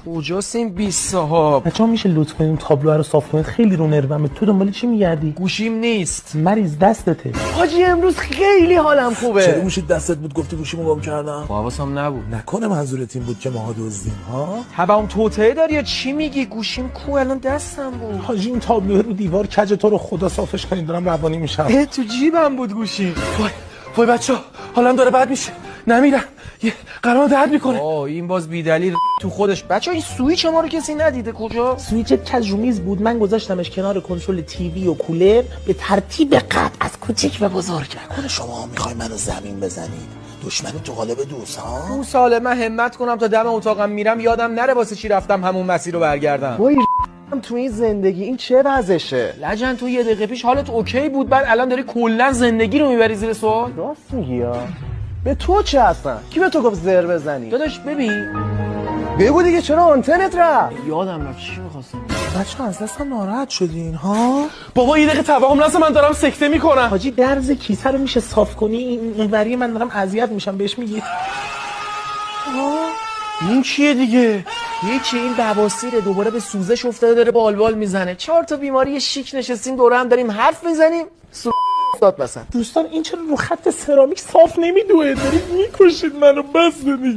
کجاست این 20 صاحب؟ بچه‌ها میشه لطف کنین تابلو رو صاف کنید، خیلی رو نرومه. تو دنبال چی میگردی؟ گوشیم نیست. مریض دستته. حاجی امروز خیلی حالم خوبه. چرا گوشیت دستت بود گفتی گوشیمو گم کردم؟ حواسم نبود. نکنه منظورت این بود که ماها دزدیم ها؟ تبعم توطئه داری یا چی میگی؟ گوشیم کو الان دستم بود. حاجی این تابلو رو دیوار کج تو رو خدا صافش کنین، دارم روانی میشم. تو جیبم بود گوشیم. وای بچه‌ها حالم داره بد میشه. نمیرم. یه قرار درد میکنه. این باز بی‌دلیل تو خودش. بچه‌ها این سوئیچ ما رو کسی ندیده کجا؟ سویچ کج رو میز بود، من گذاشتمش کنار کنسول تیوی و کولر به ترتیب قد از کوچیک به بزرگ. نکنه شما میخوای منو زمین بزنید؟ دشمن تو قالب دوست ها؟ اون ساله من همت کنم تا دم اتاقم میرم یادم نره واسه چی رفتم همون مسیر رو برگردم. وای تو این زندگی این چه وضعشه؟ لجن تو یه دقیقه پیش حالت اوکی بود، بعد الان داری کلا زندگی رو میبری زیر سوال. راست میگی یا؟ به تو چه هستن؟ کی به تو گفت زر بزنی؟ داداش ببین بگو دیگه چرا آنتنت رفت؟ یادم رفت چی می‌خواستم. بچه‌ها از دستم ناراحت شدین ها؟ بابا یه دقیقه توهم نسا، من دارم سکته میکنم. حاجی درز کیسه رو میشه صاف کنی؟ اونوری من دارم اذیت میشم بهش میگی. این چیه دیگه؟ یکی این بواسیره دوباره به سوزش افتاده داره بالبال میزنه. 4 تا بیماری شیک نشستیم دوره هم داریم حرف میزنیم. داد مثلا دوستان این چرا رو خط سرامیک صاف نمیدوه؟ دارید میکشید منو، بس دیگه.